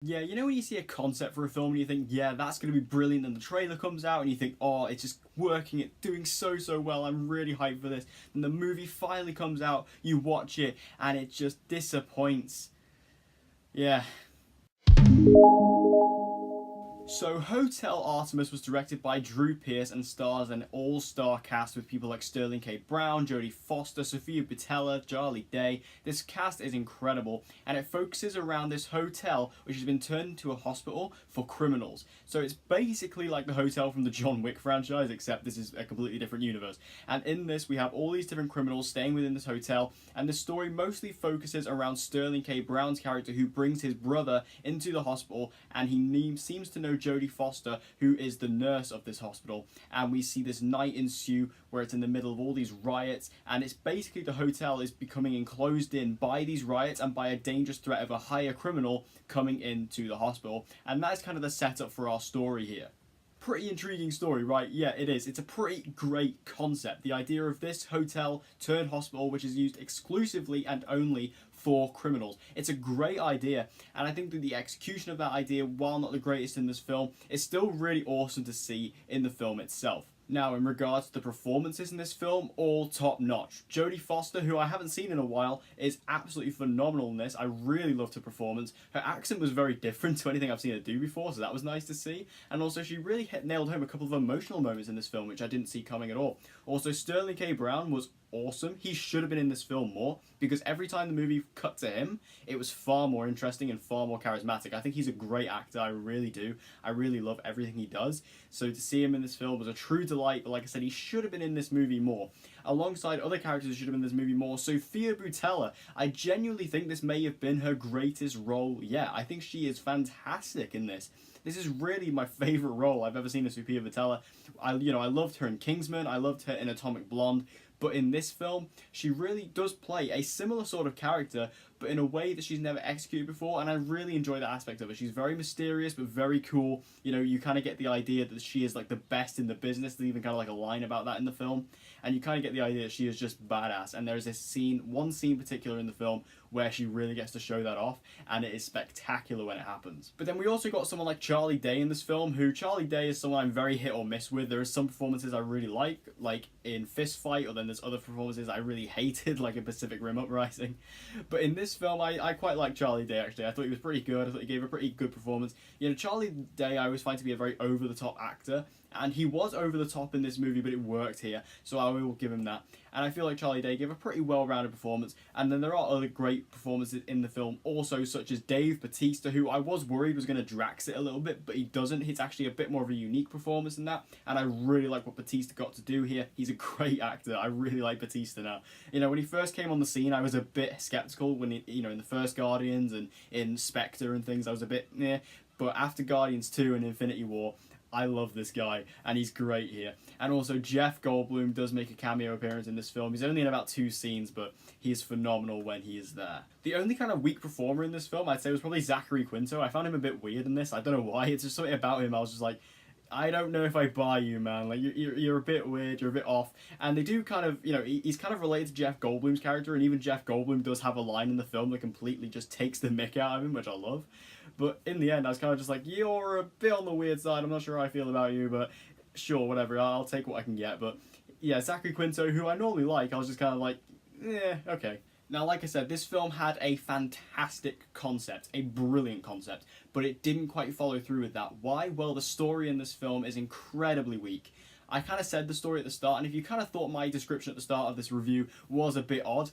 Yeah, you know when you see a concept for a film and you think, yeah, that's going to be brilliant, and the trailer comes out and you think, oh, it's just working, it's doing so well, I'm really hyped for this. And the movie finally comes out, you watch it, and it just disappoints. Yeah. So, Hotel Artemis was directed by Drew Pearce and stars an all-star cast with people like Sterling K. Brown, Jodie Foster, Sophia Boutella, Charlie Day. This cast is incredible, and it focuses around this hotel which has been turned into a hospital for criminals. So it's basically like the hotel from the John Wick franchise, except this is a completely different universe. And in this, we have all these different criminals staying within this hotel, and the story mostly focuses around Sterling K. Brown's character, who brings his brother into the hospital, and he seems to know Jodie Foster, who is the nurse of this hospital. And we see this night ensue where it's in the middle of all these riots, and it's basically the hotel is becoming enclosed in by these riots and by a dangerous threat of a higher criminal coming into the hospital. And that's kind of the setup for our story here. Pretty intriguing story, right? Yeah, it is. It's a pretty great concept. The idea of this hotel turned hospital, which is used exclusively and only for criminals. It's a great idea, and I think that the execution of that idea, while not the greatest in this film, is still really awesome to see in the film itself. Now, in regards to the performances in this film, all top notch. Jodie Foster, who I haven't seen in a while, is absolutely phenomenal in this. I really loved her performance. Her accent was very different to anything I've seen her do before, so that was nice to see. And also, she really nailed home a couple of emotional moments in this film, which I didn't see coming at all. Also, Sterling K. Brown was awesome. He should have been in this film more, because every time the movie cut to him, it was far more interesting and far more charismatic. I think he's a great actor, I really do. I really love everything he does. So to see him in this film was a true delight, but like I said, he should have been in this movie more. Alongside other characters who should have been in this movie more, Sophia Boutella, I genuinely think this may have been her greatest role yet. I think she is fantastic in this. This is really my favourite role I've ever seen of Sophia Boutella. I loved her in Kingsman, I loved her in Atomic Blonde, but in this film, she really does play a similar sort of character, but in a way that she's never executed before, and I really enjoy that aspect of her. She's very mysterious, but very cool. You know, you kind of get the idea that she is like the best in the business. There's even kind of like a line about that in the film, and you kind of get the idea that she is just badass. And there's this scene, one scene in particular in the film, where she really gets to show that off, and it is spectacular when it happens. But then we also got someone like Charlie Day in this film, who Charlie Day is someone I'm very hit or miss with. There are some performances I really like in Fist Fight, or then there's other performances I really hated, like in Pacific Rim Uprising. But in this film, I quite like Charlie Day, actually. I thought he was pretty good. I thought he gave a pretty good performance. You know, Charlie Day I always find to be a very over-the-top actor, and he was over the top in this movie, but it worked here, so I will give him that. And I feel like Charlie Day gave a pretty well-rounded performance, and then there are other great performances in the film also, such as Dave Bautista, who I was worried was going to Drax it a little bit, but he doesn't. It's actually a bit more of a unique performance than that, and I really like what Bautista got to do here. He's a great actor. I really like Bautista now. You know, when he first came on the scene, I was a bit skeptical when he, you know, in the first Guardians and in Spectre and things, I was a bit, yeah, but after Guardians 2 and Infinity War, I love this guy, and he's great here. And also, Jeff Goldblum does make a cameo appearance in this film. He's only in about 2 scenes, but he's phenomenal when he is there. The only kind of weak performer in this film, I'd say, was probably Zachary Quinto. I found him a bit weird in this. I don't know why. It's just something about him. I was just like, I don't know if I buy you, man. Like, you're a bit weird, you're a bit off. And they do kind of, you know, he's kind of related to Jeff Goldblum's character, and even Jeff Goldblum does have a line in the film that completely just takes the mick out of him, which I love. But in the end, I was kind of just like, you're a bit on the weird side. I'm not sure how I feel about you, but sure, whatever. I'll take what I can get. But yeah, Zachary Quinto, who I normally like, I was just kind of like, yeah, okay. Now, like I said, this film had a fantastic concept, a brilliant concept, but it didn't quite follow through with that. Why? Well, the story in this film is incredibly weak. I kind of said the story at the start, and if you kind of thought my description at the start of this review was a bit odd,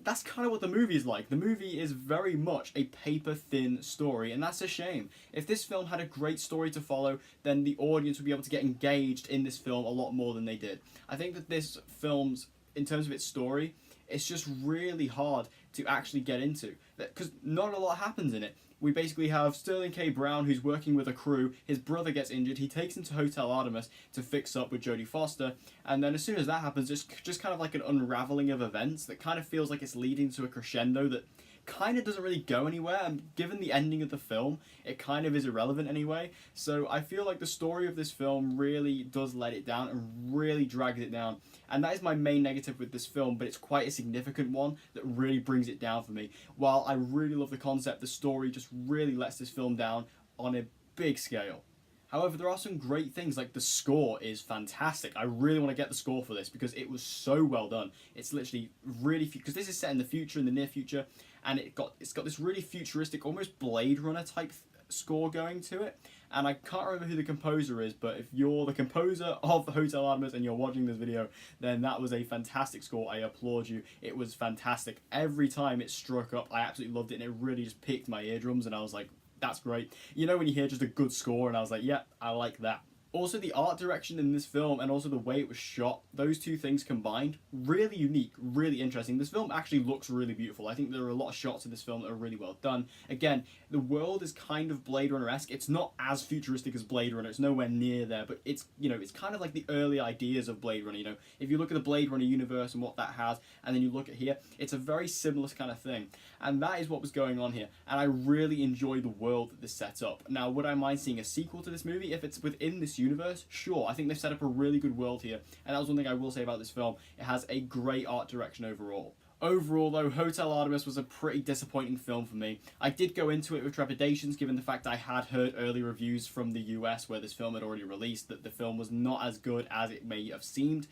that's kind of what the movie is like. The movie is very much a paper-thin story, and that's a shame. If this film had a great story to follow, then the audience would be able to get engaged in this film a lot more than they did. I think that this film's, in terms of its story, it's just really hard to actually get into, because not a lot happens in it. We basically have Sterling K. Brown, who's working with a crew. His brother gets injured. He takes him to Hotel Artemis to fix up with Jodie Foster. And then as soon as that happens, it's just kind of like an unraveling of events that kind of feels like it's leading to a crescendo that kind of doesn't really go anywhere, and given the ending of the film, it kind of is irrelevant anyway. So I feel like the story of this film really does let it down and really drags it down. And that is my main negative with this film, but it's quite a significant one that really brings it down for me. While I really love the concept, the story just really lets this film down on a big scale. However, there are some great things, like the score is fantastic. I really want to get the score for this because it was so well done. It's literally really, because this is set in the future, in the near future, and it's got this really futuristic, almost Blade Runner type score going to it. And I can't remember who the composer is, but if you're the composer of Hotel Artemis and you're watching this video, then that was a fantastic score. I applaud you. It was fantastic. Every time it struck up, I absolutely loved it, and it really just piqued my eardrums, and I was like, that's great. You know when you hear just a good score, and I was like, yeah, I like that. Also, the art direction in this film and also the way it was shot, those two things combined, really unique, really interesting. This film actually looks really beautiful. I think there are a lot of shots in this film that are really well done. Again, the world is kind of Blade Runner-esque. It's not as futuristic as Blade Runner. It's nowhere near there, but it's, you know, it's kind of like the early ideas of Blade Runner. You know, if you look at the Blade Runner universe and what that has, and then you look at here, it's a very similar kind of thing. And that is what was going on here. And I really enjoy the world that this sets up. Now, would I mind seeing a sequel to this movie if it's within this universe? Sure, I think they've set up a really good world here, and that was one thing I will say about this film. It has a great art direction overall. Overall, though, Hotel Artemis was a pretty disappointing film for me. I did go into it with trepidations, given the fact I had heard early reviews from the US where this film had already released that the film was not as good as it may have seemed.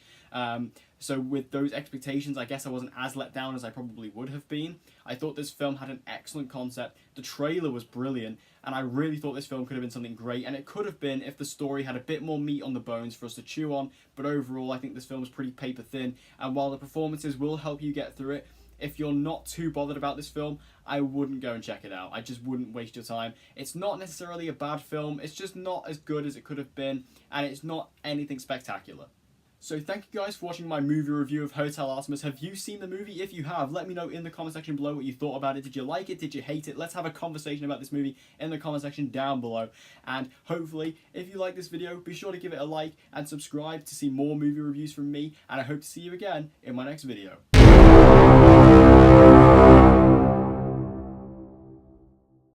So with those expectations, I guess I wasn't as let down as I probably would have been. I thought this film had an excellent concept. The trailer was brilliant, and I really thought this film could have been something great, and it could have been if the story had a bit more meat on the bones for us to chew on. But overall, I think this film is pretty paper thin, and while the performances will help you get through it, if you're not too bothered about this film, I wouldn't go and check it out. I just wouldn't waste your time. It's not necessarily a bad film, it's just not as good as it could have been, and it's not anything spectacular. So thank you guys for watching my movie review of Hotel Artemis. Have you seen the movie? If you have, let me know in the comment section below what you thought about it. Did you like it? Did you hate it? Let's have a conversation about this movie in the comment section down below. And hopefully, if you like this video, be sure to give it a like and subscribe to see more movie reviews from me. And I hope to see you again in my next video.